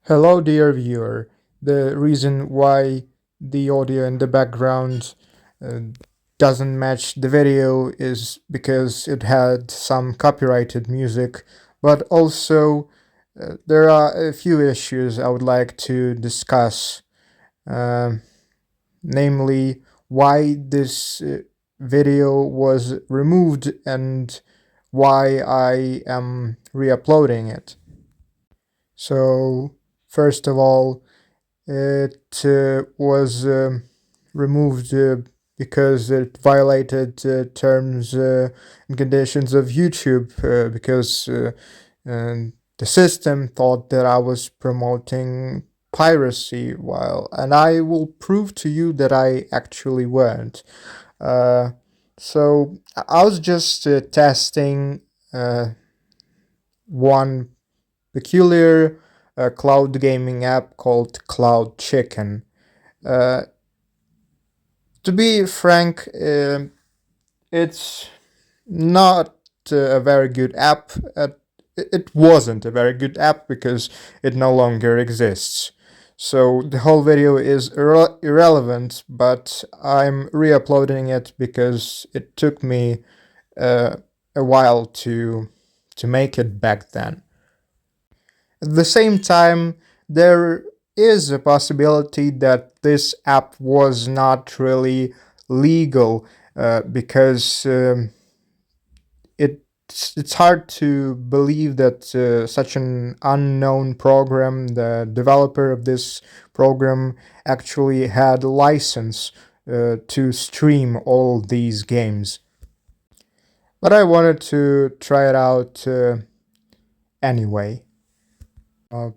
Hello, dear viewer. The reason why the audio in the background uh, doesn't match the video is because it had some copyrighted music, but also there are a few issues I would like to discuss, um namely why this video was removed and why I am re-uploading it. So, first of all, it was removed because it violated terms and conditions of YouTube because the system thought that I was promoting piracy and I will prove to you that I actually weren't. Uh, so I was just testing uh, one peculiar cloud gaming app called Cloud Chicken. Uh, to be frank, it's not a very good app. It wasn't a very good app because it no longer exists. So the whole video is irrelevant, but I'm re-uploading it because it took me uh, a while to make it back then. At the same time, there is a possibility that this app was not really legal because it's hard to believe that such an unknown program, the developer of this program, actually had a license to stream all these games. But I wanted to try it out anyway. Uh,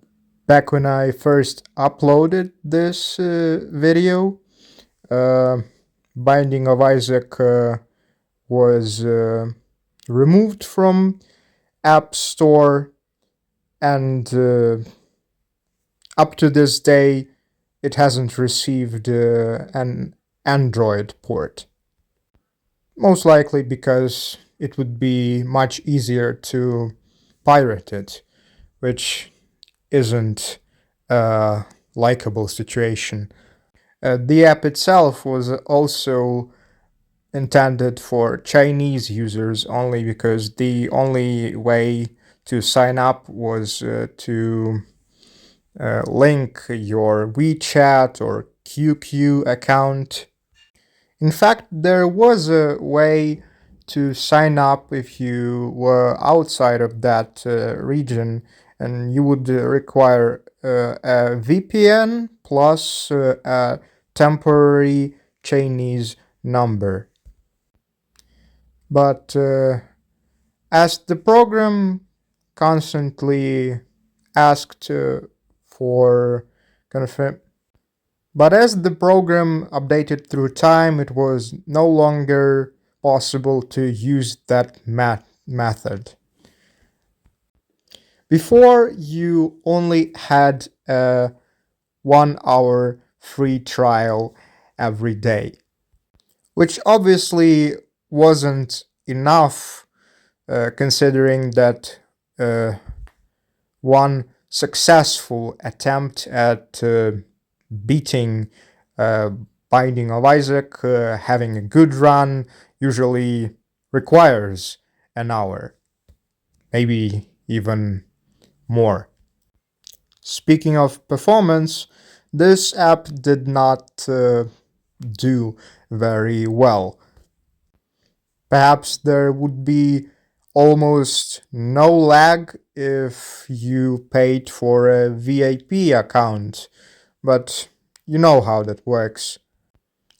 Back when I first uploaded this video, uh, Binding of Isaac was removed from App Store, and up to this day, it hasn't received an Android port. Most likely because it would be much easier to pirate it, which isn't a likable situation. The app itself was also intended for Chinese users only because the only way to sign up was to link your WeChat or QQ account. In fact, there was a way to sign up if you were outside of that region, and you would require a VPN plus a temporary Chinese number. But as the program constantly asked for confirm but as the program updated through time, it was no longer possible to use that method. Before, you only had a 1 hour free trial every day, which obviously wasn't enough considering that uh, one successful attempt at beating uh, Binding of Isaac, having a good run, usually requires an hour, maybe even more. Speaking of performance, this app did not do very well. Perhaps there would be almost no lag if you paid for a VIP account, but you know how that works.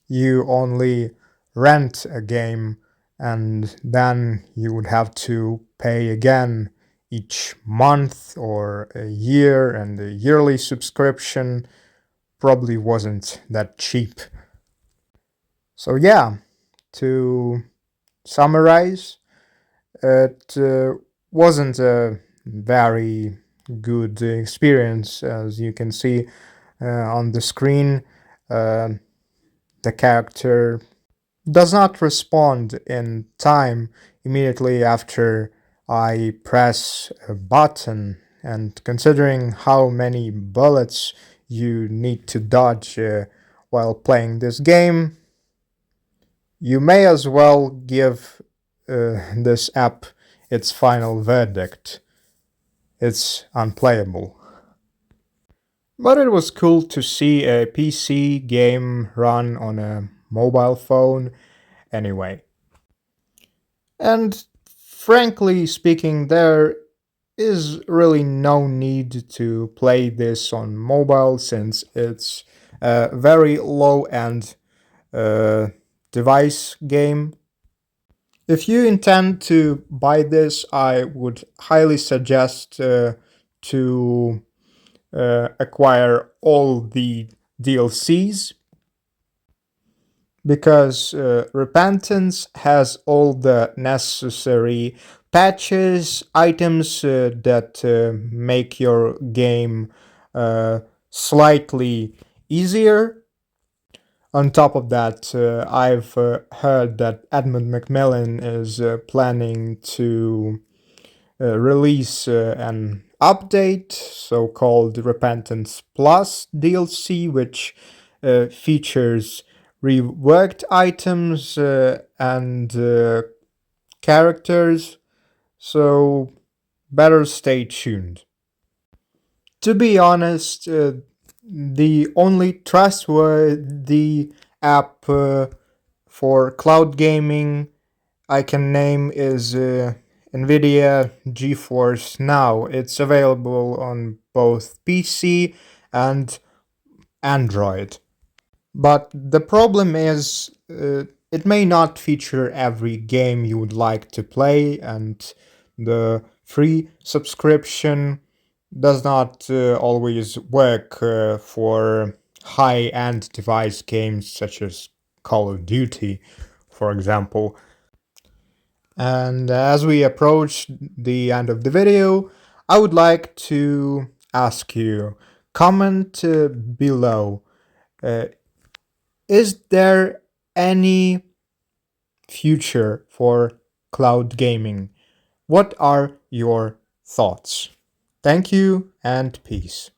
You only rent a game and then you would have to pay again each month or a year, and the yearly subscription probably wasn't that cheap. So, yeah, to summarize, it wasn't a very good experience. As you can see on the screen, uh, the character does not respond in time immediately after I press a button and considering how many bullets you need to dodge while playing this game, you may as well give this app its final verdict. It's unplayable. But it was cool to see a PC game run on a mobile phone anyway. And frankly speaking, there is really no need to play this on mobile since it's a very low end uh, device game. If you intend to buy this, I would highly suggest to acquire all the DLCs because Repentance has all the necessary patches, items that make your game slightly easier. On top of that, I've heard that Edmund Macmillan is planning to release an update, so called Repentance Plus DLC, which features reworked items and characters, so better stay tuned. To be honest, the only trustworthy app for cloud gaming I can name is NVIDIA GeForce Now. It's available on both PC and Android. But the problem is, it may not feature every game you would like to play, and the free subscription does not always work for high end device games such as Call of Duty, for example. And as we approach the end of the video, I would like to ask you comment below. Uh, is there any future for cloud gaming? What are your thoughts? Thank you and peace.